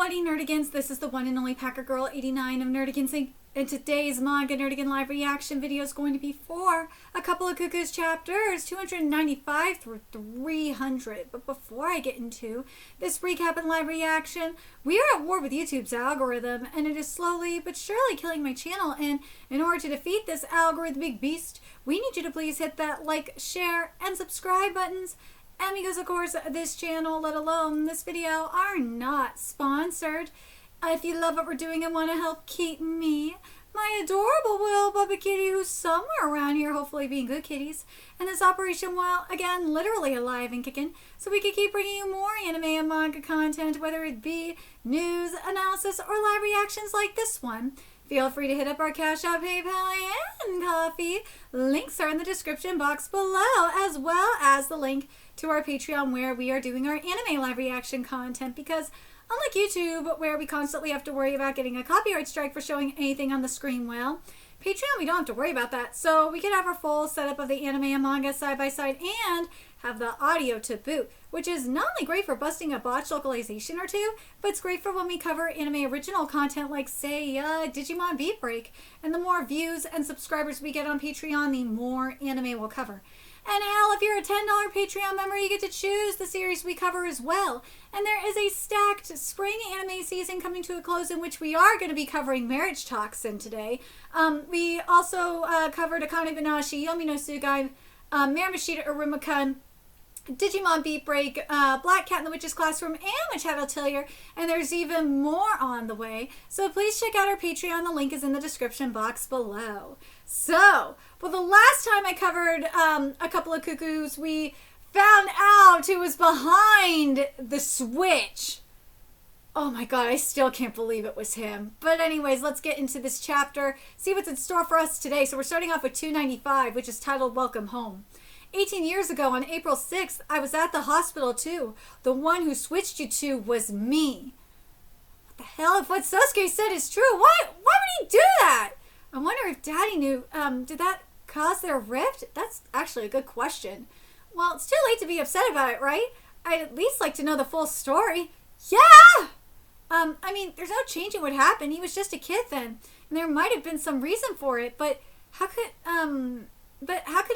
Bloody Nerdigans, this is the one and only Packer Girl 89 of Nerdigans Inc. And today's Manga Nerdigan live reaction video is going to be for a couple of Cuckoos chapters, 295 through 300. But before I get into this recap and live reaction, we are at war with YouTube's algorithm, and it is slowly but surely killing my channel. And in order to defeat this algorithmic beast, we need you to please hit that like, share, and subscribe buttons. And because, of course, this channel, let alone this video, are not sponsored. If you love what we're doing and want to help keep me, my adorable Will Bubba Kitty, who's somewhere around here, hopefully being good kitties, and this Operation Well, again, literally alive and kicking, so we can keep bringing you more anime and manga content, whether it be news, analysis, or live reactions like this one. Feel free to hit up our Cash App, PayPal, and Coffee. Links are in the description box below, as well as the link to our Patreon where we are doing our anime live reaction content, because unlike YouTube, where we constantly have to worry about getting a copyright strike for showing anything on the screen, well, Patreon, we don't have to worry about that. So we can have our full setup of the anime and manga side by side and have the audio to boot, which is not only great for busting a botched localization or two, but it's great for when we cover anime original content like, say, Digimon Beat Break. And the more views and subscribers we get on Patreon, the more anime we'll cover. And hell, if you're a $10 Patreon member, you get to choose the series we cover as well. And there is a stacked spring anime season coming to a close in which we are going to be covering Marriage Toxin today. We also covered Akane Banashi, Yomi no Sugai, Maramashita Urumikun, Digimon Beat Break, Black Cat in the Witch's Classroom, and Machado Tillier, and there's even more on the way. So please check out our Patreon. The link is in the description box below. So, well, the last time I covered a couple of Cuckoos, we found out who was behind the switch. Oh my god, I still can't believe it was him. But anyways, let's get into this chapter, see what's in store for us today. So we're starting off with 295, which is titled Welcome Home. 18 years ago, on April 6th, I was at the hospital too. The one who switched you to was me. What the hell? If what Sasuke said is true, why would he do that? I wonder if Daddy knew. Did that cause their rift? That's actually a good question. Well, it's too late to be upset about it, right? I'd at least like to know the full story. Yeah! I mean, there's no changing what happened. He was just a kid then. And there might have been some reason for it, but how could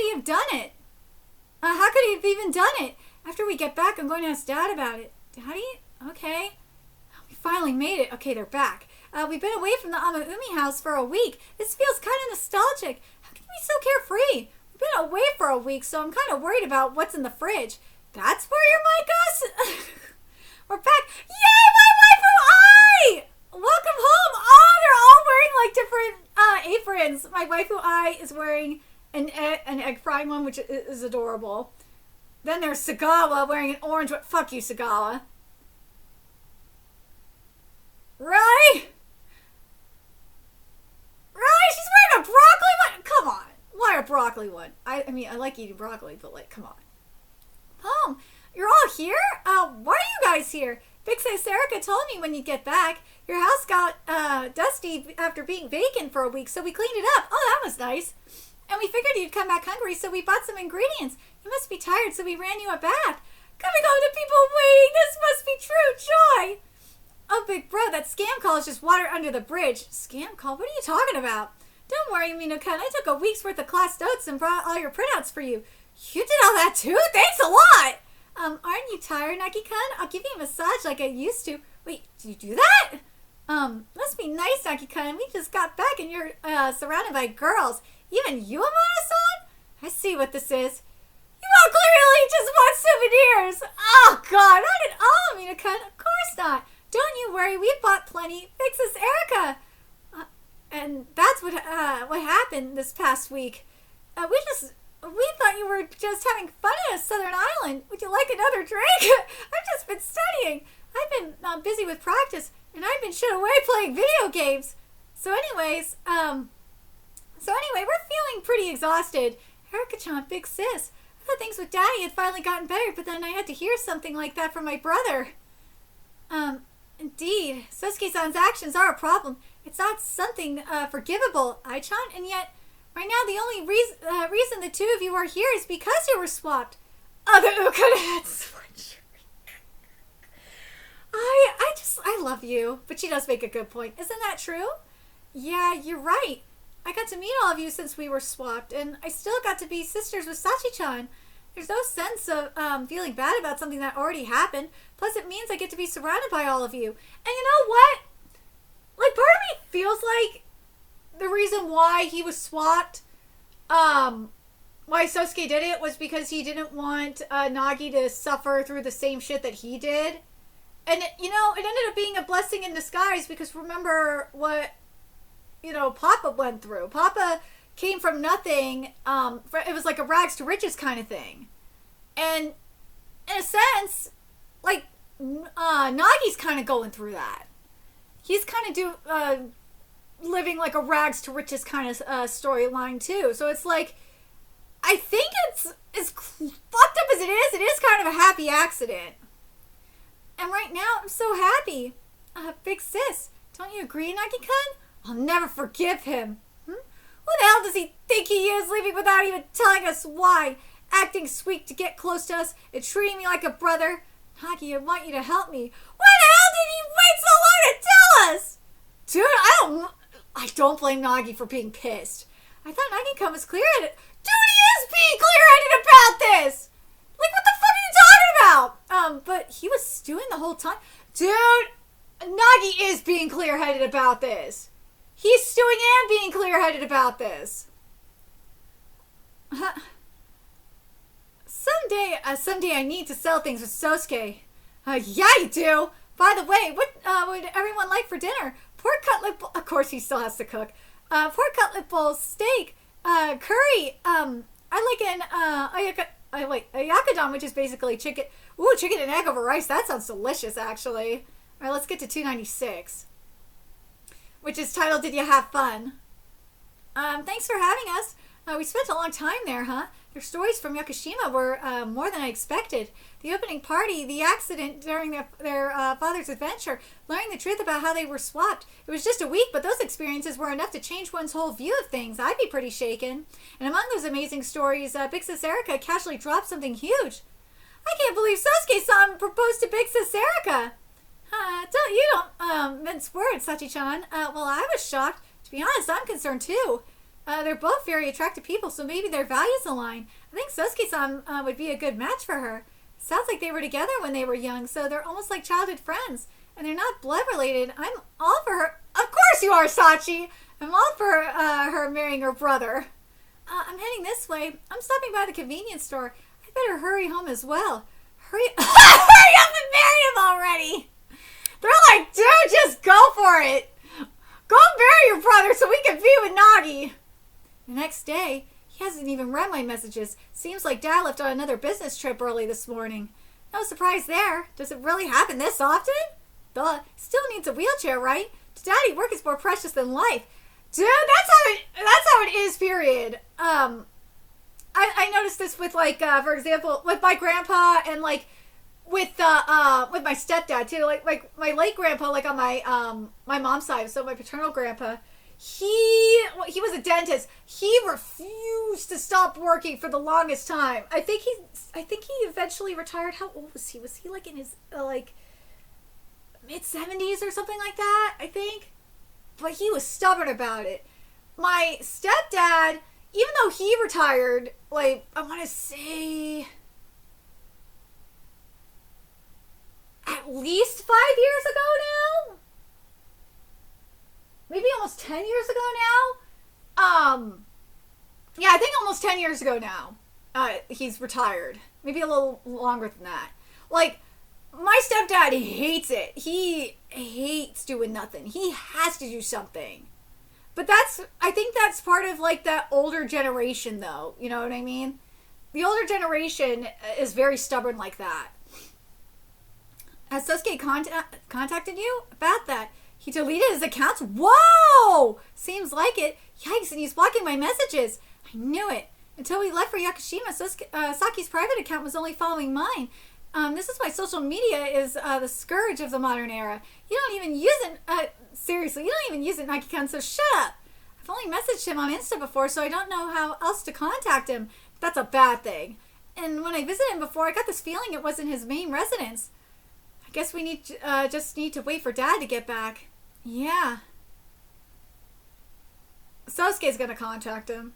he have done it? How could he have even done it? After we get back, I'm going to ask Dad about it. Daddy? Okay. We finally made it. Okay, they're back. We've been away from the Amaumi house for a week. This feels kind of nostalgic. How can you be so carefree? We've been away for a week, so I'm kind of worried about what's in the fridge. That's where your mic goes? We're back. Yay, my waifu eye! Welcome home. Oh, they're all wearing like different aprons. My waifu eye is wearing an egg frying one, which is adorable. Then there's Sagawa wearing an orange one. Fuck you, Sagawa. Really? Really? She's wearing a broccoli one? Come on. Why a broccoli one? I mean, I like eating broccoli, but like, come on. Mom, you're all here? Why are you guys here? Big Sis Erica told me when you get back. Your house got dusty after being vacant for a week, so we cleaned it up. Oh, that was nice. And we figured you'd come back hungry, so we bought some ingredients. You must be tired, so we ran you a bath. Coming home to people waiting. This must be true joy. Oh, big bro, that scam call is just water under the bridge. Scam call? What are you talking about? Don't worry, Minokun. I took a week's worth of class notes and brought all your printouts for you. You did all that too? Thanks a lot. Aren't you tired, Naki-kun? I'll give you a massage like I used to. Wait, did you do that? Must be nice, Naki-kun. We just got back and you're surrounded by girls. Even you, Amara-san? I see what this is. You all clearly just want souvenirs. Oh, God, not at all, Minokun. Of course not. Don't you worry, we bought plenty. Fix this, Erica. And that's what happened this past week. We thought you were just having fun at a southern island. Would you like another drink? I've just been studying. I've been busy with practice, and I've been shut away playing video games. So anyways, we're feeling pretty exhausted. Erica-chan, big sis. I thought things with Daddy had finally gotten better, but then I had to hear something like that from my brother. Indeed, Sasuke-san's actions are a problem. It's not something forgivable, Ai-chan, and yet, right now the only reason the two of you are here is because you were swapped. Other Ukon had switched. I love you. But she does make a good point. Isn't that true? Yeah, you're right. I got to meet all of you since we were swapped, and I still got to be sisters with Sachi-chan. There's no sense of feeling bad about something that already happened. Plus, it means I get to be surrounded by all of you. And you know what? Like, part of me feels like the reason why he was swapped, why Sosuke did it, was because he didn't want Nagi to suffer through the same shit that he did. And, it ended up being a blessing in disguise, because remember what, Papa went through. Papa came from nothing. It was like a rags to riches kind of thing. And in a sense, like, Nagi's kind of going through that. He's kind of living like a rags to riches kind of storyline too. So it's like, I think it's as fucked up as it is kind of a happy accident. And right now, I'm so happy. Big sis, don't you agree, Nagi-kun? I'll never forgive him. Who the hell does he think he is, leaving without even telling us why? Acting sweet to get close to us and treating me like a brother. Nagi, I want you to help me. Why the hell did he wait so long to tell us? Dude, I don't blame Nagi for being pissed. I thought Nagi-kun was clear-headed. Dude, he is being clear-headed about this! Like, what the fuck are you talking about? But he was stewing the whole time. Dude, Nagi is being clear-headed about this. He's stewing and being clear-headed about this. Someday I need to sell things with Sosuke. Yeah, you do. By the way, what would everyone like for dinner? Pork cutlet bowl. Of course, he still has to cook. Pork cutlet bowl, steak, curry. I like a yakadon, which is basically chicken. Ooh, chicken and egg over rice. That sounds delicious, actually. All right, let's get to 296, which is titled "Did You Have Fun?" Thanks for having us. We spent a long time there, huh? Their stories from Yakushima were more than I expected. The opening party, the accident during their father's adventure, learning the truth about how they were swapped. It was just a week, but those experiences were enough to change one's whole view of things. I'd be pretty shaken. And among those amazing stories, Big Sis Erica casually dropped something huge. I can't believe Sosuke-san proposed to Big Sis Erica. You don't mince words, Sachi-chan. Well, I was shocked. To be honest, I'm concerned too. They're both very attractive people, so maybe their values align. I think Sosuke-san would be a good match for her. Sounds like they were together when they were young, so they're almost like childhood friends. And they're not blood related. I'm all for her. Of course you are, Sachi! I'm all for her marrying her brother. I'm heading this way. I'm stopping by the convenience store. I better hurry home as well. Hurry up and marry him already! They're like, dude, just go for it! Go marry your brother so we can be with Nagi! The next day, he hasn't even read my messages. Seems like Dad left on another business trip early this morning. No surprise there. Does it really happen this often? Duh. Still needs a wheelchair, right? To Daddy, work is more precious than life. Dude, that's how it is, period. I noticed this with, like, for example, with my grandpa and, like, with my stepdad, too. Like my late grandpa, like, on my mom's side, so my paternal grandpa, he was a dentist. He refused to stop working for the longest time. I think he eventually retired. How old was he? Was he like in his mid-70s or something like that? I think. But he was stubborn about it. My stepdad, even though he retired, like, I want to say at least 5 years ago now. Maybe almost 10 years ago now. Yeah, I think almost 10 years ago now. He's retired. Maybe a little longer than that. Like, my stepdad hates it. He hates doing nothing. He has to do something. But I think that's part of, like, that older generation, though. You know what I mean? The older generation is very stubborn like that. Has Sosuke contacted you about that? He deleted his accounts? Whoa! Seems like it. Yikes, and he's blocking my messages. I knew it. Until we left for Yakushima, Saki's private account was only following mine. This is why social media is the scourge of the modern era. You don't even use it. Seriously, you don't even use it, Nagi-kun, so shut up. I've only messaged him on Insta before, so I don't know how else to contact him. That's a bad thing. And when I visited him before, I got this feeling it wasn't his main residence. I I guess we just need to wait for Dad to get back. Yeah. Sosuke's gonna contact him.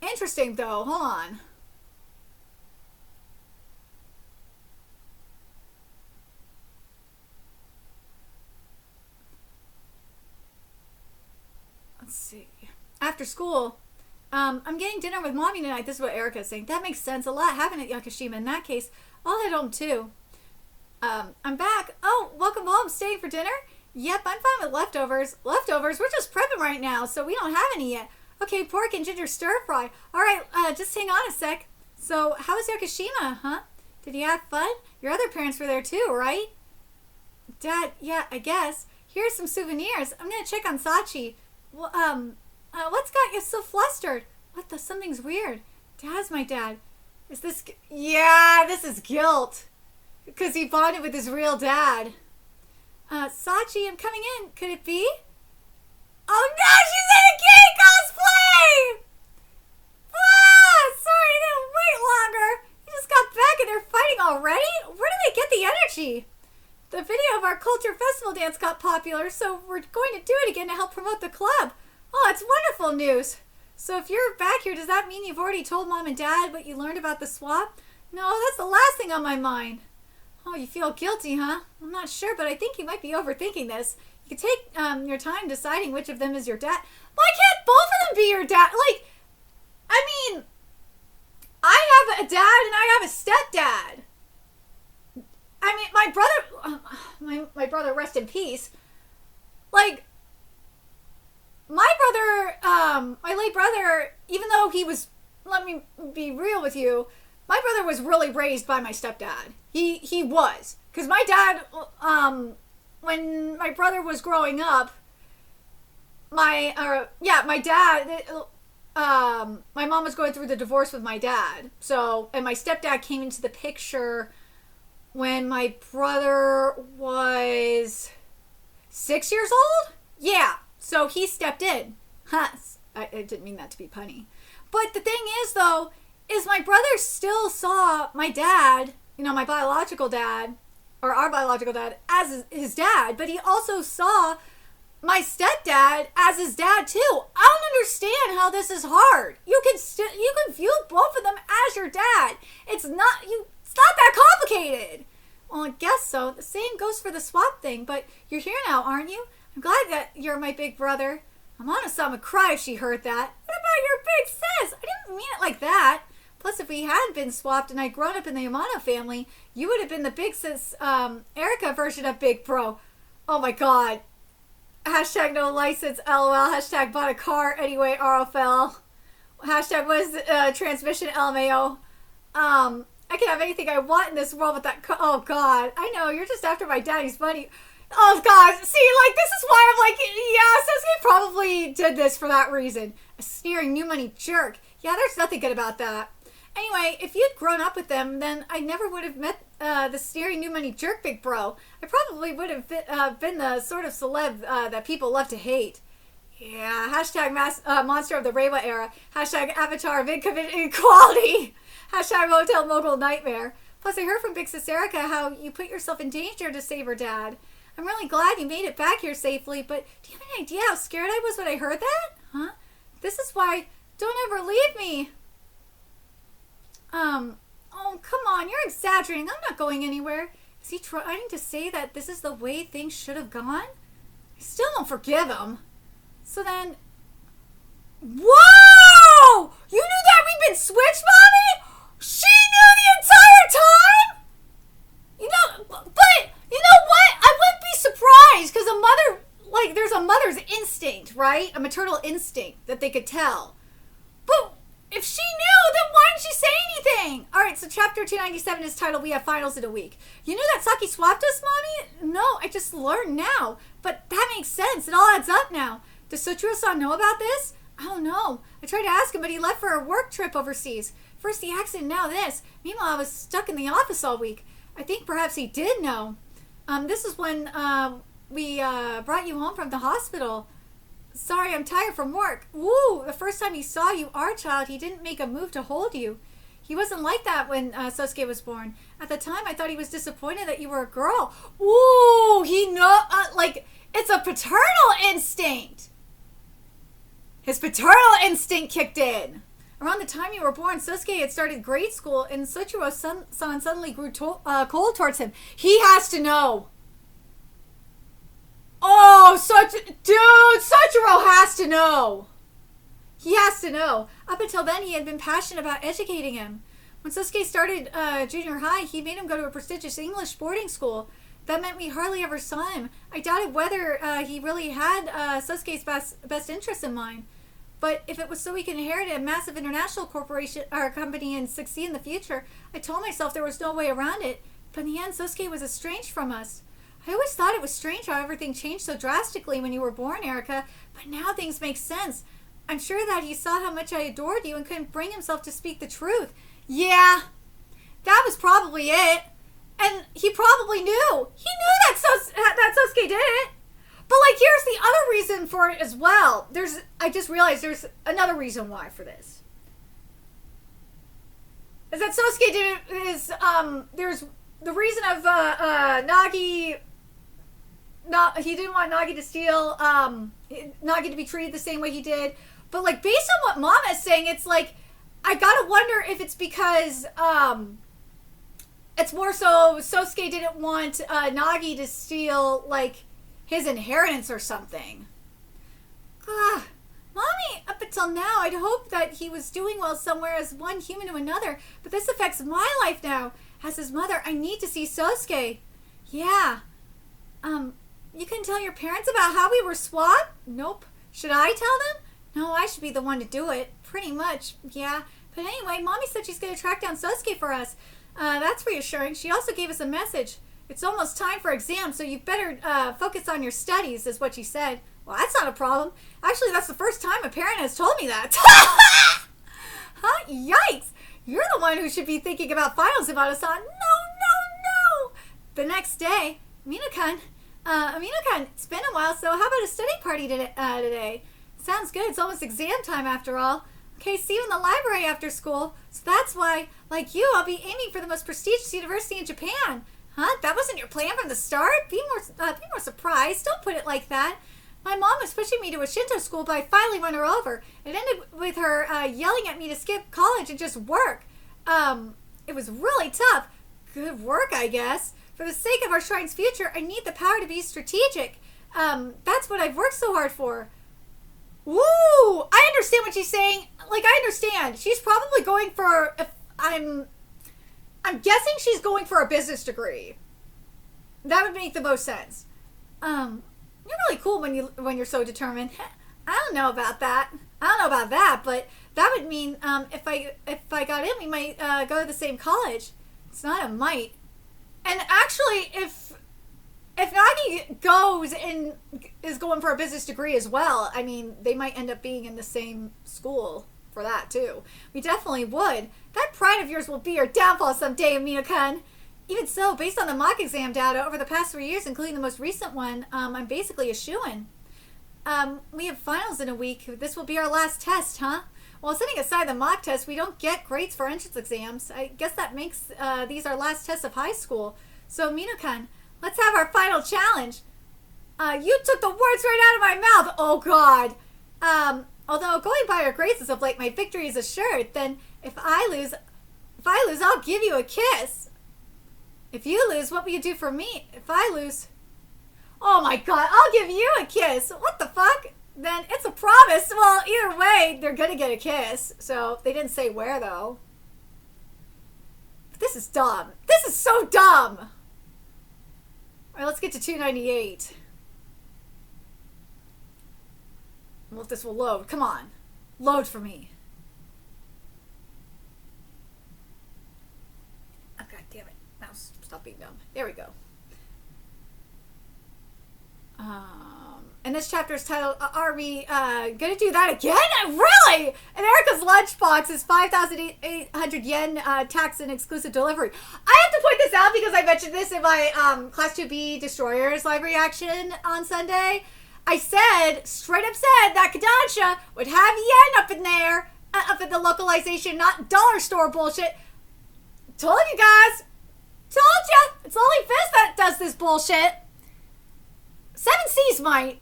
Interesting, though. Hold on. Let's see. After school, I'm getting dinner with Mommy tonight. This is what Erica's saying. That makes sense. A lot happened at Yakushima. In that case, I'll head home too. I'm back. Oh, welcome home. Staying for dinner? Yep, I'm fine with leftovers. Leftovers? We're just prepping right now, so we don't have any yet. Okay, pork and ginger stir fry. All right, just hang on a sec. So, how was Yakushima, huh? Did you have fun? Your other parents were there too, right? Dad, yeah, I guess. Here's some souvenirs. I'm gonna check on Sachi. Well, what's got you so flustered? What the? Something's weird. Dad's my dad. Is this... Yeah, this is guilt. Because he bonded with his real dad. Sachi, I'm coming in. Could it be? Oh no, she's in a gay cosplay! Ah, sorry I didn't wait longer. You just got back and they're fighting already? Where do they get the energy? The video of our culture festival dance got popular, so we're going to do it again to help promote the club. Oh, it's wonderful news. So if you're back here, does that mean you've already told Mom and Dad what you learned about the swap? No, that's the last thing on my mind. Oh, you feel guilty, huh? I'm not sure, but I think you might be overthinking this. You could take your time deciding which of them is your dad. Why can't both of them be your dad? Like, I mean, I have a dad and I have a stepdad. I mean, my brother, my brother, rest in peace. Like, my brother, my late brother, even though he was, let me be real with you, my brother was really raised by my stepdad. He was. Because my dad, when my brother was growing up, my dad, my mom was going through the divorce with my dad. So, and my stepdad came into the picture when my brother was 6 years old? Yeah. So he stepped in. Huh. I didn't mean that to be punny. But the thing is, though, is my brother still saw my dad, my biological dad, or our biological dad, as his dad. But he also saw my stepdad as his dad, too. I don't understand how this is hard. You can view both of them as your dad. It's not that complicated. Well, I guess so. The same goes for the swap thing, but you're here now, aren't you? I'm glad that you're my big brother. Amana-san would cry if she heard that. What about your big sis? I didn't mean it like that. Plus, if we hadn't been swapped and I'd grown up in the Amano family, you would have been the big sis, Erica version of Big Bro. Oh my god. Hashtag no license, LOL. Hashtag bought a car anyway, RFL. Hashtag was transmission, LMAO. I can have anything I want in this world with that oh god. I know, you're just after my daddy's money. Oh god, see, like, this is why I'm like, yeah, Sasuke probably did this for that reason. A sneering new money jerk. Yeah, there's nothing good about that. Anyway, if you'd grown up with them, then I never would have met the sneering new money jerk Big Bro. I probably would have been the sort of celeb that people love to hate. Yeah, hashtag monster of the Reiwa era. Hashtag avatar of income inequality. Hashtag motel mogul nightmare. Plus, I heard from Big Sis Erica how you put yourself in danger to save her dad. I'm really glad you made it back here safely, but do you have any idea how scared I was when I heard that? Huh? This is why, don't ever leave me. Oh, come on, you're exaggerating. I'm not going anywhere. Is he trying to say that this is the way things should have gone? I still don't forgive him. So then... Whoa! You knew that we'd been switched, Mommy? She knew the entire time? But, you know what? I wouldn't be surprised, because a mother, like, there's a mother's instinct, right? A maternal instinct that they could tell. But if she knew, then why didn't she say anything? All right, so chapter 297 is titled, We Have Finals in a Week. You knew that Saki swapped us, Mommy? No, I just learned now. But that makes sense. It all adds up now. Does Sochiro-san know about this? I don't know. I tried to ask him, but he left for a work trip overseas. First the accident, now this. Meanwhile, I was stuck in the office all week. I think perhaps he did know. This is when we brought you home from the hospital. Sorry, I'm tired from work. Woo! The first time he saw you, our child, he didn't make a move to hold you. He wasn't like that when Sosuke was born. At the time, I thought he was disappointed that you were a girl. Ooh, it's a paternal instinct. His paternal instinct kicked in. Around the time you were born, Sosuke had started grade school, and Soichiro-san suddenly grew cold towards him. He has to know. Oh, Soichiro has to know. He has to know. Up until then, he had been passionate about educating him. When Sosuke started junior high, he made him go to a prestigious English boarding school. That meant we hardly ever saw him. I doubted whether he really had Sosuke's best interests in mind. But if it was so he could inherit a massive international corporation or company and succeed in the future, I told myself there was no way around it. But in the end, Sosuke was estranged from us. I always thought it was strange how everything changed so drastically when you were born, Erica. But now things make sense. I'm sure that he saw how much I adored you and couldn't bring himself to speak the truth. Yeah, that was probably it. And he probably knew. He knew that Sosuke did it. But, here's the other reason for it as well. I just realized there's another reason why for this. Is that Sosuke did it there's the reason of Nagi. He didn't want Nagi to steal, Nagi to be treated the same way he did. But, based on what Mama is saying, it's I gotta wonder if it's because, it's more so Sosuke didn't want Nagi to steal, his inheritance or something. Mommy, up until now, I'd hoped that he was doing well somewhere as one human to another, but this affects my life now. As his mother, I need to see Sosuke. Yeah. You can tell your parents about how we were swapped? Nope. Should I tell them? No, I should be the one to do it. Pretty much, yeah. But anyway, Mommy said she's going to track down Sosuke for us. That's reassuring. She also gave us a message. It's almost time for exams, so you better focus on your studies, is what she said. Well, that's not a problem. Actually, that's the first time a parent has told me that. Huh? Yikes! You're the one who should be thinking about finals about us on. No! The next day, Amina-kun, it's been a while, so how about a study party today? Sounds good. It's almost exam time after all. Okay, see you in the library after school. So that's why, like you, I'll be aiming for the most prestigious university in Japan. Huh? That wasn't your plan from the start? Be more surprised. Don't put it like that. My mom was pushing me to a Shinto school, but I finally won her over. It ended with her yelling at me to skip college and just work. It was really tough. Good work, I guess. For the sake of our shrine's future, I need the power to be strategic. That's what I've worked so hard for. Woo! I understand what she's saying. I understand. She's probably going for... I'm guessing she's going for a business degree. That would make the most sense. You're really cool when you're so determined. I don't know about that. But that would mean if I got in, we might go to the same college. It's not a might. And actually, if Nagi goes and is going for a business degree as well, I mean, they might end up being in the same school for that too. We definitely would. That pride of yours will be your downfall someday, Amina-kun. Even so, based on the mock exam data over the past 3 years, including the most recent one, I'm basically a shoo-in. We have finals in a week. This will be our last test, huh? Well, setting aside the mock test, we don't get grades for entrance exams. I guess that makes these our last tests of high school. So, Amina-kun, let's have our final challenge. You took the words right out of my mouth. Oh, God. Although going by our grades as of late, my victory is assured. Then, if I lose, I'll give you a kiss. If you lose, what will you do for me? If I lose, oh my God, I'll give you a kiss. What the fuck? Then it's a promise. Well, either way, they're gonna get a kiss. So they didn't say where though. But this is dumb. This is so dumb. All right, let's get to 298. Well, if this will load, come on, load for me. Oh, God damn it. Now stop being dumb. There we go. And this chapter is titled, Are we gonna do that again? Really? And Erica's lunchbox is 5,800 yen tax and exclusive delivery. I have to point this out because I mentioned this in my Class 2B Destroyers live reaction on Sunday. I straight up said that Kodansha would have yen up in there. up in the localization, not dollar store bullshit. Told you guys. Told ya. It's only Fizz that does this bullshit. 7C's might.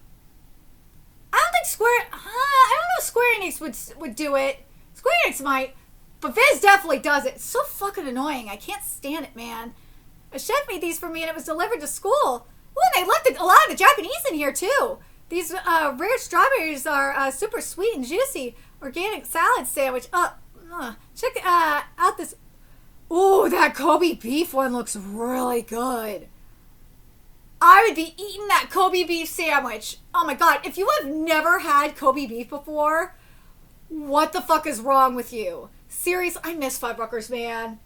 I don't think I don't know if Square Enix would do it. Square Enix might. But Fizz definitely does it. It's so fucking annoying. I can't stand it, man. A chef made these for me and it was delivered to school. Ooh, and they left a lot of the Japanese in here, too. These rare strawberries are super sweet and juicy. Organic salad sandwich. Check out this. Ooh, that Kobe beef one looks really good. I would be eating that Kobe beef sandwich. Oh my god, if you have never had Kobe beef before, what the fuck is wrong with you? Seriously, I miss Fuddruckers, man.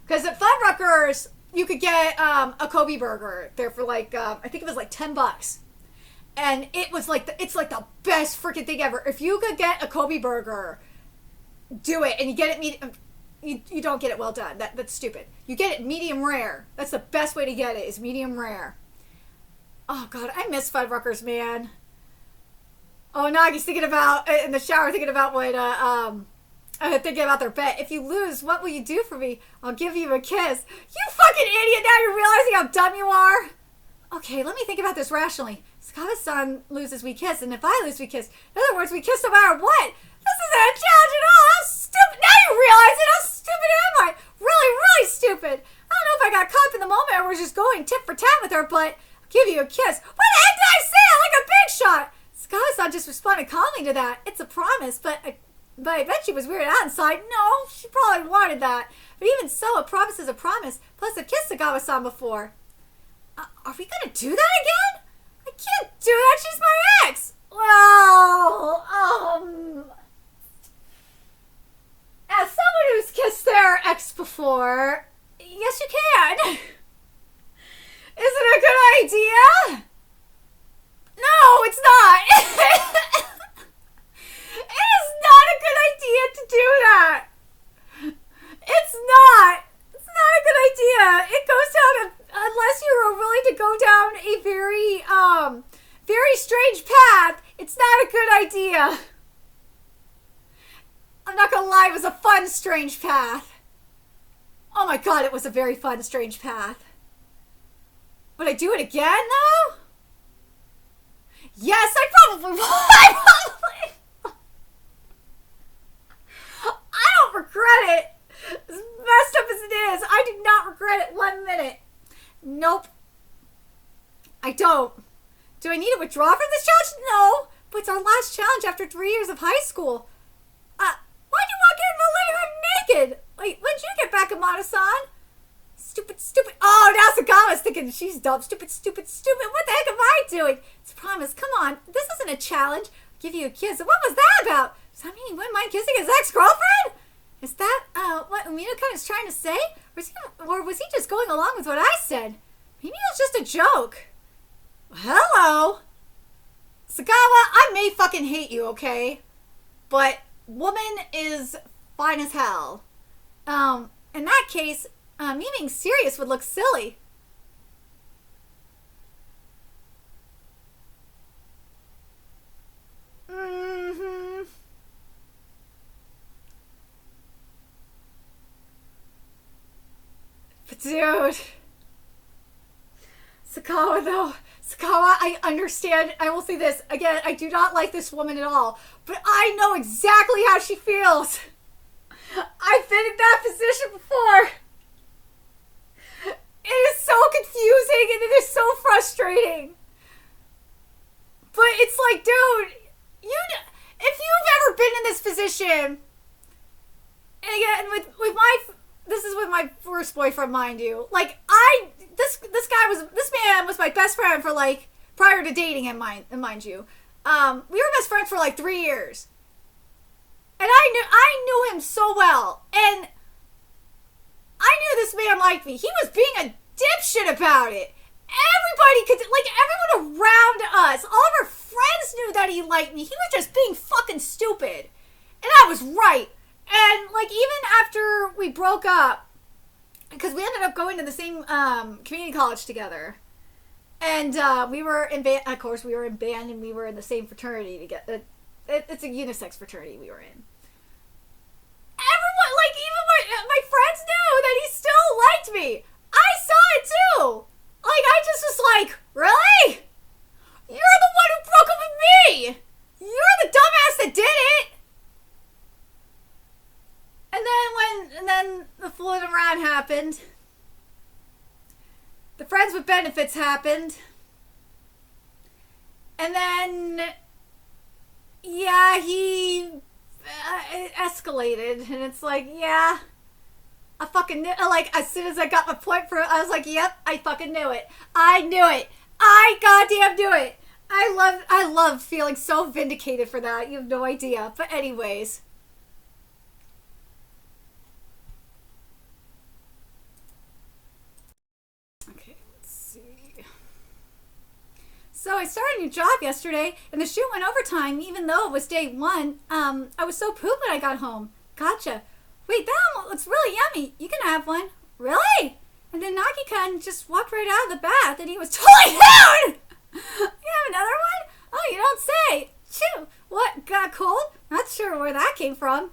Because at Fuddruckers, you could get a Kobe burger there for like, I think it was like $10. And it was like, it's like the best freaking thing ever. If you could get a Kobe burger, do it. And you get it, you don't get it well done. That's stupid. You get it medium rare. That's the best way to get it, is medium rare. Oh god, I miss Fuddruckers, man. Oh, Nagi's thinking about, in the shower, thinking about what, thinking about their bet. If you lose, what will you do for me? I'll give you a kiss. You fucking idiot! Now you're realizing how dumb you are? Okay, let me think about this rationally. Sakawa-san loses, we kiss, and if I lose, we kiss. In other words, we kiss no matter what. This isn't a challenge at all. How stupid! Now you realize it. How stupid am I? Really, really stupid. I don't know if I got caught up in the moment or was just going tit for tat with her, but I'll give you a kiss. What the heck did I say? I'm like a big shot. Sakawa-san just responded calmly to that. It's a promise, but I bet she was weirded out inside. No, she probably wanted that. But even so, a promise is a promise. Plus, I've kissed Sakawa-san before. Are we gonna do that again? I can't do that. She's my ex. Well, as someone who's kissed their ex before, yes, you can. Is it a good idea? No, it's not. It is not a good idea to do that. It's not. It's not a good idea. It goes down unless you're willing to go down a very strange path. It's not a good idea. I'm not gonna lie, it was a fun, strange path. Oh my god, it was a very fun, strange path. Would I do it again, though? Yes, I probably would. I don't regret it. As messed up as it is, I do not regret it 1 minute. Nope. I don't. Do I need to withdraw from this challenge? No. But it's our last challenge after 3 years of high school. Why'd you walk in the living room naked? Wait, when'd you get back, Amada-san? Stupid. Oh, now Sakawa's thinking she's dumb. Stupid. What the heck am I doing? It's a promise. Come on. This isn't a challenge. I'll give you a kiss. What was that about? Does that mean he wouldn't mind kissing his ex-girlfriend? Is that what Umino-kun is trying to say? Or was he just going along with what I said? Maybe it was just a joke. Hello. Sakawa, I may fucking hate you, okay? But woman is fine as hell. In that case, me being serious would look silly. Mm-hmm. But dude, Sakawa though, I understand. I will say this again. I do not like this woman at all, but I know exactly how she feels. I've been in that position before. It is so confusing and it is so frustrating. But it's like, dude, if you've ever been in this position, and again, this is with my first boyfriend, mind you. Like, this man was my best friend for like, prior to dating him, mind you. We were best friends for like 3 years. And I knew him so well. And I knew this man liked me. He was being a dipshit about it. Everybody could, like, everyone around us, all of our friends knew that he liked me. He was just being fucking stupid. And I was right. And, like, even after we broke up, because we ended up going to the same community college together. And we were in band, of course, we were in band and we were in the same fraternity together. It's a unisex fraternity we were in. liked me. I saw it too. Like, I just was like, really? You're the one who broke up with me. You're the dumbass that did it. And then the fooling around happened. The friends with benefits happened. And then, yeah, he it escalated. And it's like, yeah, I fucking knew. Like, as soon as I got my point for it, I was like, yep, I fucking knew it. I knew it. I goddamn knew it. I love feeling so vindicated for that. You have no idea. But anyways. Okay, let's see. So I started a new job yesterday, and the shoot went overtime, even though it was day one. I was so pooped when I got home. Gotcha. Wait, that looks really yummy. You can have one. Really? And then Nagi-kun just walked right out of the bath, and he was totally down! You have another one? Oh, you don't say. Chew. What, got cold? Not sure where that came from.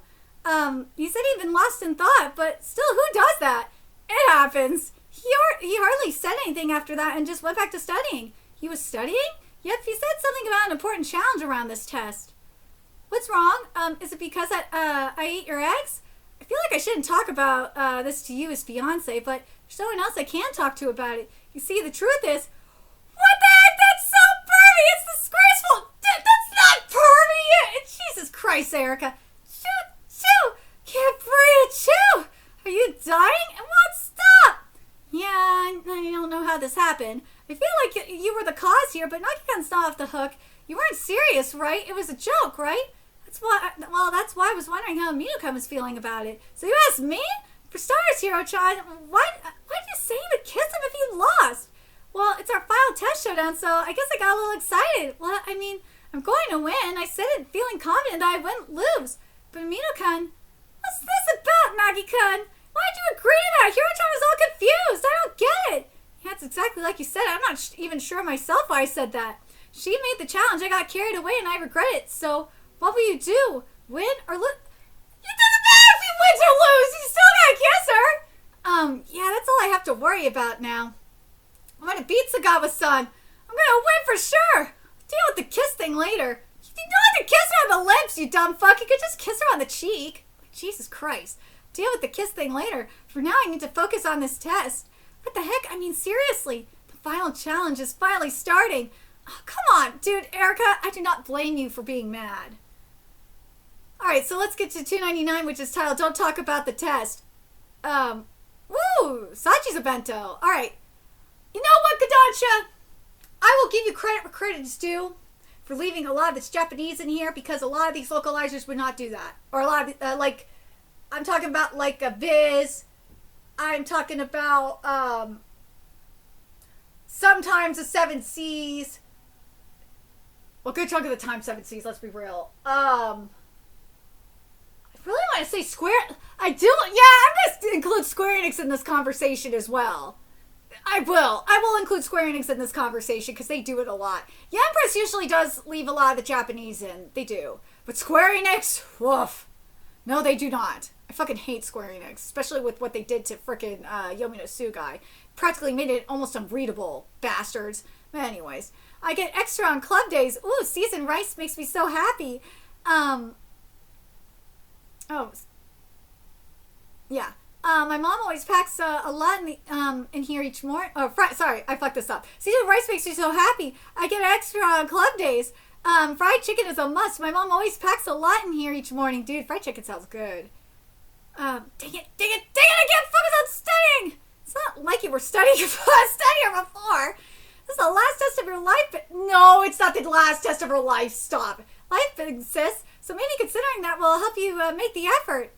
He said he'd been lost in thought, but still, who does that? It happens. He hardly said anything after that and just went back to studying. He was studying? Yep, he said something about an important challenge around this test. What's wrong? Is it because I ate your eggs? I feel like I shouldn't talk about this to you as fiance, but there's someone else I can talk to about it. You see, the truth is, what the heck? That's so pervy! It's disgraceful! That's not pervy! Jesus Christ, Erica. Chew! Can't breathe! Chew! Are you dying? It won't stop! Yeah, I don't know how this happened. I feel like you were the cause here, but Nagi-kun's not off the hook. You weren't serious, right? It was a joke, right? That's why I was wondering how Minokun was feeling about it. So you asked me? For starters, Hiro-chan, why'd you say you would kiss him if you lost? Well, it's our final test showdown, so I guess I got a little excited. Well, I mean, I'm going to win. I said it feeling confident that I wouldn't lose. But Minokun, what's this about, Nagi-kun? Why'd you agree to that? Hiro-chan was all confused. I don't get it. Yeah, it's exactly like you said. I'm not even sure myself why I said that. She made the challenge. I got carried away, and I regret it. So, what will you do? Win or lose? It doesn't matter if he wins or loses. You still gotta kiss her. Yeah, that's all I have to worry about now. I'm gonna beat Sagawa-san. I'm gonna win for sure. Deal with the kiss thing later. You don't have to kiss her on the lips, you dumb fuck. You could just kiss her on the cheek. Jesus Christ. Deal with the kiss thing later. For now, I need to focus on this test. What the heck? I mean, seriously. The final challenge is finally starting. Oh, come on, dude. Erica, I do not blame you for being mad. Alright, so let's get to 299, which is titled Don't Talk About the Test. Woo! Sachi's a bento. Alright. You know what, Kodansha? I will give you credit where credit is due for leaving a lot of this Japanese in here, because a lot of these localizers would not do that. Or a lot of, like, I'm talking about, like, a Viz. I'm talking about, sometimes a 7 Cs. Well, good chunk of the time 7 Cs, let's be real. I really want to say I do, yeah, I'm going to include Square Enix in this conversation as well. I will include Square Enix in this conversation because they do it a lot. Yeah, Empress usually does leave a lot of the Japanese in. They do. But Square Enix, woof. No, they do not. I fucking hate Square Enix, especially with what they did to frickin' Yomi no Tsugai. Practically made it almost unreadable, bastards. But anyways, I get extra on club days. Ooh, seasoned rice makes me so happy. Yeah. My mom always packs a lot in here each morning. Oh, sorry, I fucked this up. Seasoned rice makes me so happy. I get extra on club days. Fried chicken is a must. My mom always packs a lot in here each morning. Dude, fried chicken sounds good. Dang it, I can't focus on studying! It's not like you were studying before. This is the last test of your life. No, it's not the last test of her life. Stop. Life exists, so maybe considering that will help you make the effort.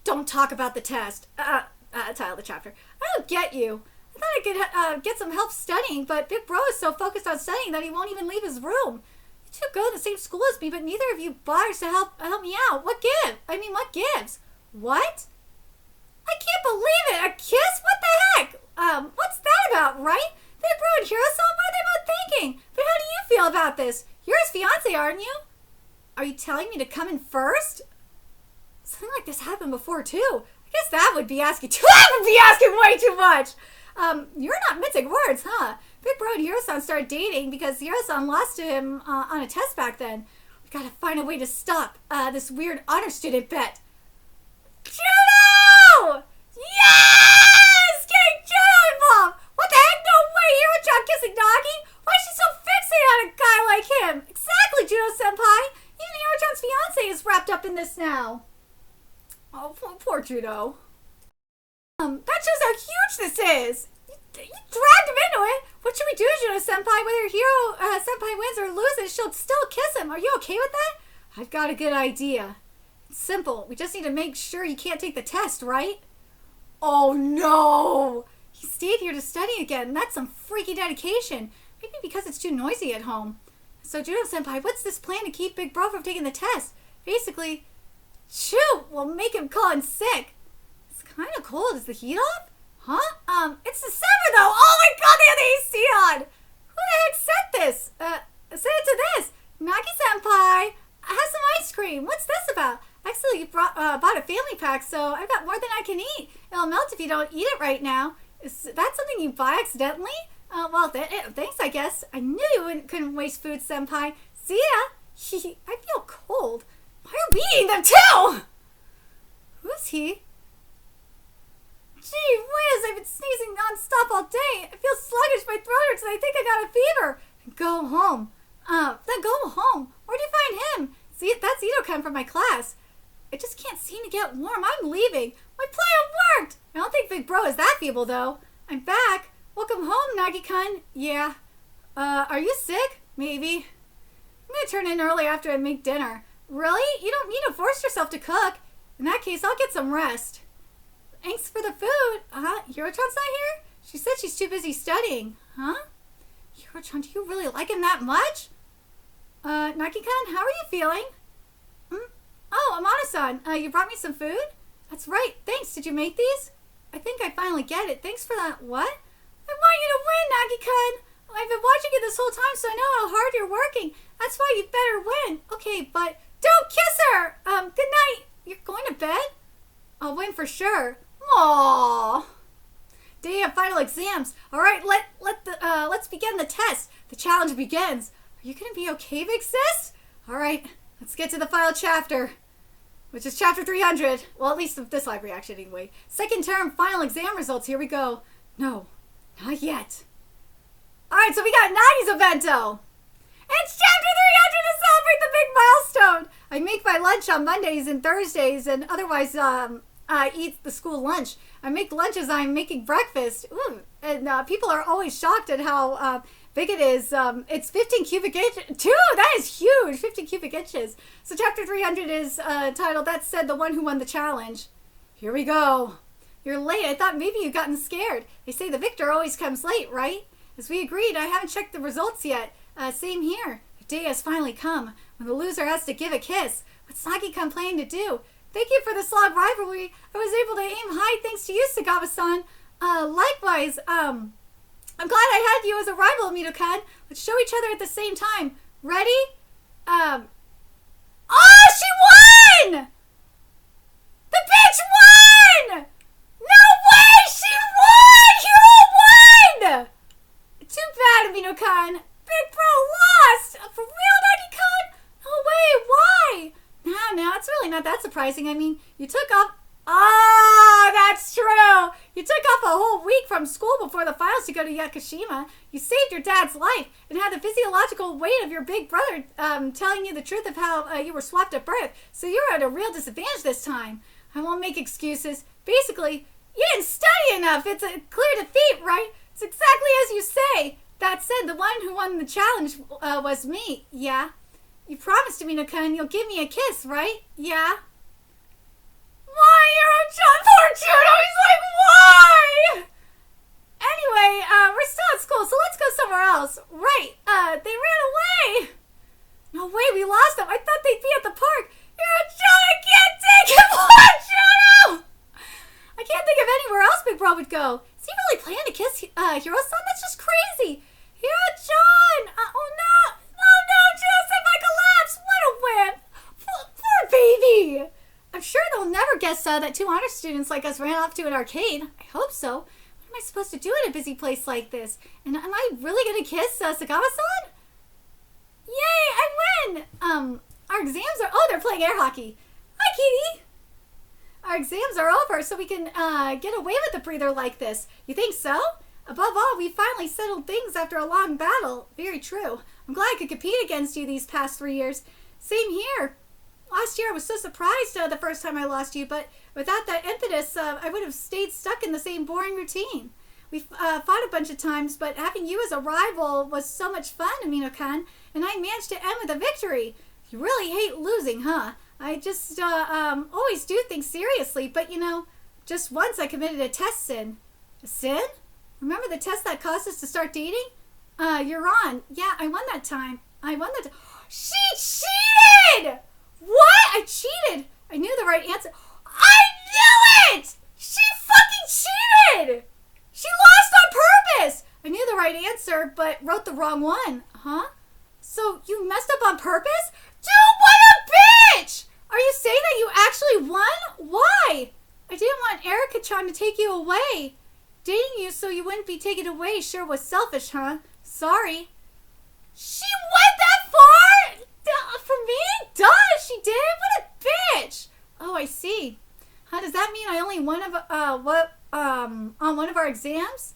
Don't talk about the test. Title of the chapter. I don't get you. I thought I could get some help studying, but Big Bro is so focused on studying that he won't even leave his room. You two go to the same school as me, but neither of you bothers to help me out. What gives? What? I can't believe it! A kiss? What the heck? What's that about, right? Big Bro and Hiro-san, what are they both thinking? But how do you feel about this? You're his fiance, aren't you? Are you telling me to come in first? Something like this happened before, too. I guess that would be asking way too much. You're not missing words, huh? Big Bro and Hiro-san started dating because Hiro-san lost to him on a test back then. We gotta find a way to stop this weird honor student bet. Judo! Yes! Getting Judo involved! What the heck? No way! Hiro-chan kissing Nagi? Why is she so fixated on a guy like him? Exactly, Judo-senpai! Even Hiro-chan's fiancé is wrapped up in this now. Oh, poor Judo. That shows how huge this is! You dragged him into it! What should we do, Judo-senpai? Whether Hiro-senpai wins or loses, she'll still kiss him. Are you okay with that? I've got a good idea. It's simple. We just need to make sure he can't take the test, right? Oh no! He stayed here to study again. That's some freaky dedication. Maybe because it's too noisy at home. So Judo-senpai, what's this plan to keep Big Bro from taking the test? Basically, shoot, we'll make him call in sick. It's kind of cold. Is the heat off? Huh? It's December though! Oh my god, they have the AC on! Who the heck said this? Send it to this! Nagi-senpai, have some ice cream. What's this about? Actually, you bought a family pack, so I've got more than I can eat. It'll melt if you don't eat it right now. Is that something you buy accidentally? Well, thanks, I guess. I knew you couldn't waste food, senpai. See ya! I feel cold. Why are we eating them too? Who's he? Gee whiz, I've been sneezing non-stop all day. I feel sluggish, my throat hurts, and I think I got a fever. Go home. Then go home. Where'd you find him? See, that's Ito-kun from my class. I just can't seem to get warm. I'm leaving. My plan worked. I don't think Big Bro is that feeble, though. I'm back. Welcome home, Nagi-kun. Yeah. Are you sick? Maybe. I'm gonna turn in early after I make dinner. Really? You don't need to force yourself to cook. In that case, I'll get some rest. Thanks for the food. Hiro-chan's not here? She said she's too busy studying. Huh? Hiro-chan, do you really like him that much? Nagi-kun, how are you feeling? Oh, Amano-san, you brought me some food? That's right, thanks. Did you make these? I think I finally get it. Thanks for that. What? I want you to win, Nagi-kun. I've been watching you this whole time, so I know how hard you're working. That's why you better win. Okay, but don't kiss her. Good night. You're going to bed? I'll win for sure. Aww. Day of final exams. All right, let's begin the test. The challenge begins. Are you gonna be okay, big sis? All right, let's get to the final chapter, which is chapter 300. Well, at least of this live reaction anyway. Second term final exam results. Here we go. No, not yet. All right, so we got Nagi's Evento. It's chapter 300 to celebrate the big milestone. I make my lunch on Mondays and Thursdays, and otherwise eat the school lunch. I make lunch as I'm making breakfast. Ooh, and people are always shocked at how big it is. It's 15 cubic inches. That is huge. 15 cubic inches. So chapter 300 is titled, That Said the One Who Won the Challenge. Here we go. You're late. I thought maybe you'd gotten scared. They say the victor always comes late, right? As we agreed, I haven't checked the results yet. Same here. The day has finally come when the loser has to give a kiss. What's Nagi-kun planning to do? Thank you for this long rivalry. I was able to aim high thanks to you, Sagawa-san. Likewise, I'm glad I had you as a rival, Mito-kun. Let's show each other at the same time. Ready? Oh, she won! The bitch won! No way! She won! Hero won! Too bad, Mito-kun. Big Bro lost! For real, Nagi-kun? No way, why? No, it's really not that surprising. I mean, you took off... that's true! You took off a whole week from school before the finals to go to Yakushima. You saved your dad's life and had the physiological weight of your big brother telling you the truth of how you were swapped at birth. So you were at a real disadvantage this time. I won't make excuses. Basically, you didn't study enough. It's a clear defeat, right? It's exactly as you say. That said, the one who won the challenge was me. Yeah. You promised me, Mito-kun, you'll give me a kiss, right? Yeah. Why, Hiro-chan? Poor Judo! He's like, why? Anyway, we're still at school, so let's go somewhere else. Right, they ran away. No way, we lost them. I thought they'd be at the park. Hiro-chan, I can't take it. Poor Judo! I can't think of anywhere else Big Bro would go. Is he really planning to kiss Hiro-san? That's just crazy. Hiro-chan! Oh no! Judo-senpai collapsed! What a whip! Poor baby! I'm sure they'll never guess that 2 honor students like us ran off to an arcade. I hope so. What am I supposed to do in a busy place like this? And am I really gonna kiss Sagawa-san? Yay, I win! Our exams are... Oh, they're playing air hockey. Hi, Kitty! Our exams are over, so we can get away with a breather like this. You think so? Above all, we finally settled things after a long battle. Very true. I'm glad I could compete against you these past 3 years. Same here. Last year I was so surprised the first time I lost you, but without that impetus, I would have stayed stuck in the same boring routine. We fought a bunch of times, but having you as a rival was so much fun, Amino-kan, and I managed to end with a victory. You really hate losing, huh? I just always do things seriously, but you know, just once I committed a test sin. A sin? Remember the test that caused us to start dating? You're on. Yeah, I won that time. She cheated! What? I cheated. I knew the right answer. I knew it! She fucking cheated! She lost on purpose! I knew the right answer, but wrote the wrong one. Huh? So you messed up on purpose? Dude, what a bitch! Are you saying that you actually won? Why? I didn't want Erica-chan to take you away. Dating you so you wouldn't be taken away sure was selfish, huh? Sorry. She went that far? For me? Duh, she did? What a bitch! Oh, I see. Huh, does that mean I only won on one of our exams?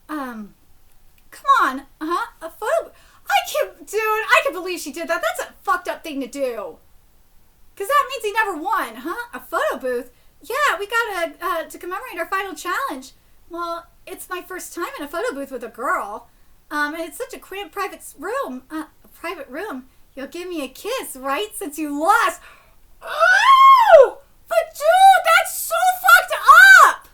Come on. A photo... I can't believe she did that. That's a fucked up thing to do. Because that means he never won, huh? A photo booth? Yeah, we gotta, to commemorate our final challenge. Well, it's my first time in a photo booth with a girl. And it's such a cramped private room. You'll give me a kiss, right? Since you lost. Oh! But dude, that's so fucked up!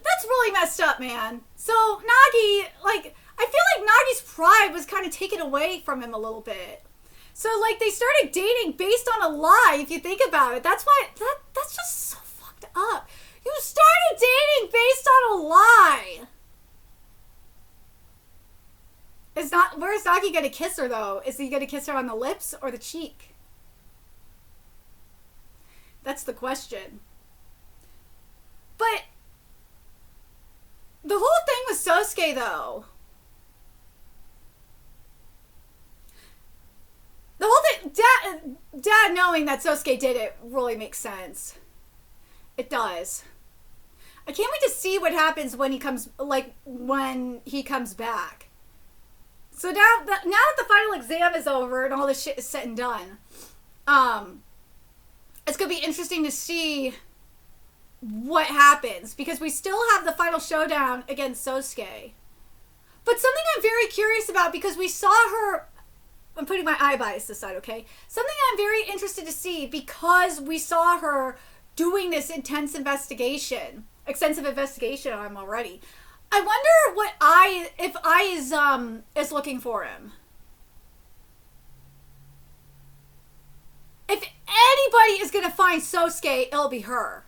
That's really messed up, man. So, Nagi, like, I feel like Nagi's pride was kind of taken away from him a little bit. So, like, they started dating based on a lie, if you think about it. That's why, that's just so fucked up. You started dating based on a lie. Where's Nagi gonna kiss her, though? Is he gonna kiss her on the lips or the cheek? That's the question. But the whole thing with Sosuke, though. The whole thing, Dad knowing that Sosuke did it really makes sense. It does. I can't wait to see what happens when he comes back. So now that the final exam is over and all this shit is said and done, it's gonna be interesting to see what happens, because we still have the final showdown against Sosuke. But something I'm very curious about, because we saw her... I'm putting my eye bias aside, okay? Something I'm very interested to see, because we saw her doing this extensive investigation on him already. I wonder if I is looking for him. If anybody is gonna find Sosuke, it'll be her.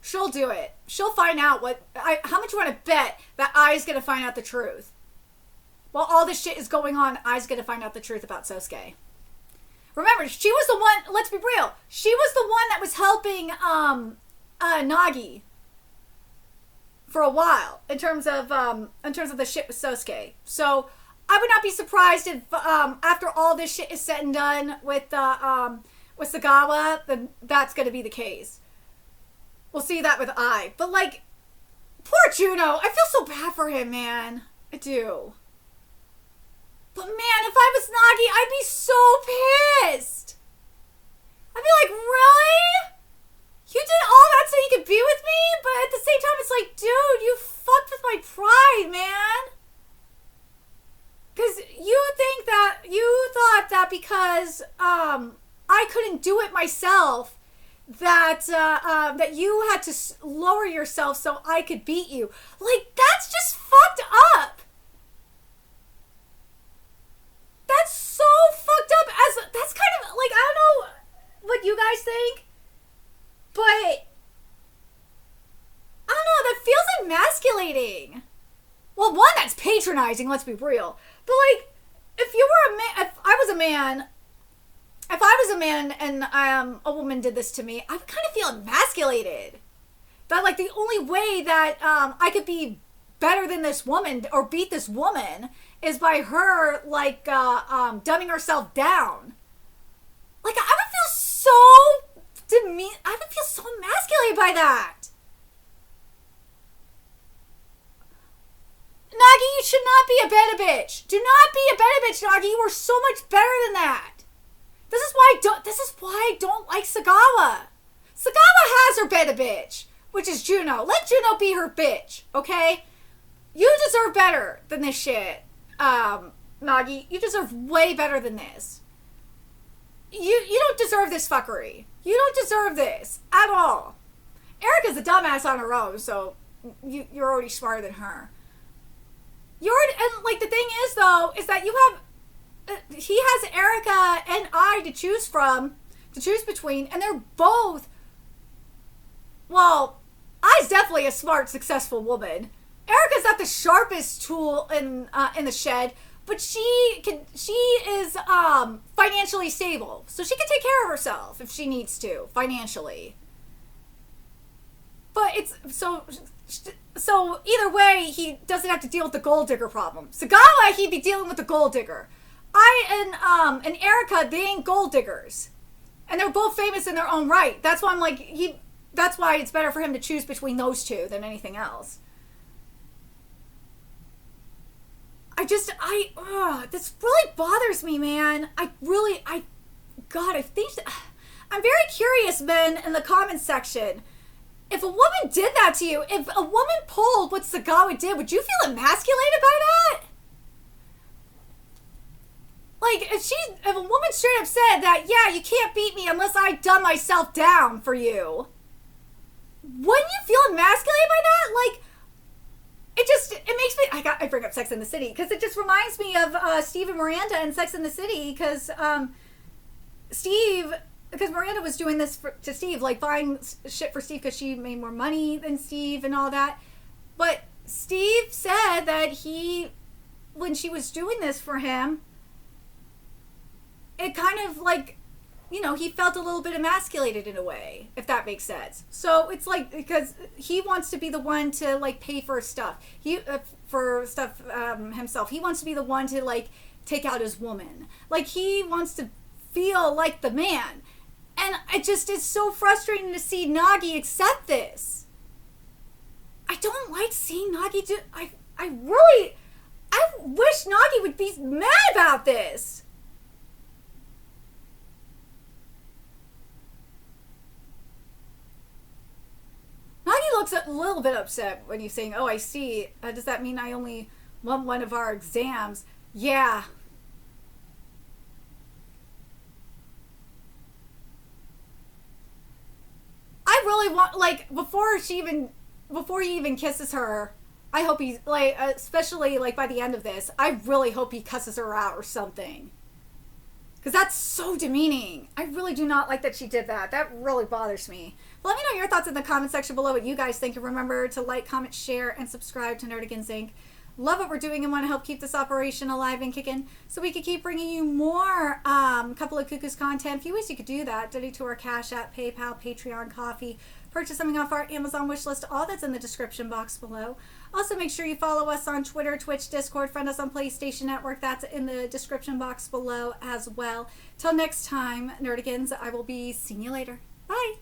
She'll do it. She'll find out how much you want to bet that Ai's going to find out the truth. While all this shit is going on, Ai's going to find out the truth about Sosuke. Remember, she was the one, let's be real, she was the one that was helping Nagi for a while in terms of the shit with Sosuke. So I would not be surprised if after all this shit is said and done with Sagawa, then that's going to be the case. We'll see that with Ai. But, like, poor Juno. I feel so bad for him, man. I do. But, man, if I was Nagi, I'd be so pissed. I'd be like, really? You did all that so you could be with me? But at the same time, it's like, dude, you fucked with my pride, man. Because you thought that because I couldn't do it myself, that you had to lower yourself so I could beat you. Like, that's just fucked up. That's so fucked up. That's kind of, like, I don't know what you guys think, but I don't know, that feels emasculating. Well, one, that's patronizing, let's be real. But, like, if you were a man, if I was a man and a woman did this to me, I would kind of feel emasculated. That, like, the only way that I could be better than this woman or beat this woman is by her, like, dumbing herself down. Like, I would feel so I would feel so emasculated by that. Nagi, you should not be a beta bitch. Do not be a beta bitch, Nagi. You are so much better than that. This is why I don't like Sagawa. Sagawa has her beta bitch, which is Juno. Let Juno be her bitch, okay? You deserve better than this shit, Nagi. You deserve way better than this. You don't deserve this fuckery. You don't deserve this at all. Erica's a dumbass on her own, so you're already smarter than her. And like the thing is though, is that you have, he has Erica and I to choose between, and they're both, well, I's definitely a smart, successful woman. Erica's not the sharpest tool in the shed, but she is financially stable, so she can take care of herself if she needs to financially. But it's so either way, he doesn't have to deal with the gold digger problem. Sagawa, he'd be dealing with the gold digger. I and Erica, they ain't gold diggers, and they're both famous in their own right. That's why I'm like that's why it's better for him to choose between those two than anything else. This really bothers me, man. I'm very curious, men, in the comments section. If a woman did that to you, if a woman pulled what Sagawa did, would you feel emasculated by that? Like, if a woman straight up said that, yeah, you can't beat me unless I dumb myself down for you, wouldn't you feel emasculated by that? Like, it makes me, I bring up Sex and the City, because it just reminds me of Steve and Miranda in Sex and the City, because Miranda was doing this to Steve, like buying shit for Steve because she made more money than Steve and all that. But Steve said that when she was doing this for him, it kind of like, he felt a little bit emasculated in a way, if that makes sense. So it's like, because he wants to be the one to like pay for stuff. Himself. He wants to be the one to like take out his woman. Like he wants to feel like the man. And it's so frustrating to see Nagi accept this. I don't like seeing Nagi do, I wish Nagi would be mad about this. Nagi looks a little bit upset when he's saying, oh, I see. Does that mean I only won one of our exams? Yeah. I really want, like, before he even kisses her, I hope he's, like, especially, like, by the end of this, I really hope he cusses her out or something. Because that's so demeaning. I really do not like that she did that. That really bothers me. But let me know your thoughts in the comment section below, what you guys think. And remember to like, comment, share, and subscribe to Nerdigans Inc. Love what we're doing and want to help keep this operation alive and kicking so we can keep bringing you more couple of Cuckoos content. A few ways you could do that. Donate to our Cash App, PayPal, Patreon, Coffee. Purchase something off our Amazon wish list. All that's in the description box below. Also, make sure you follow us on Twitter, Twitch, Discord. Friend us on PlayStation Network. That's in the description box below as well. Till next time, Nerdigans, I will be seeing you later. Bye.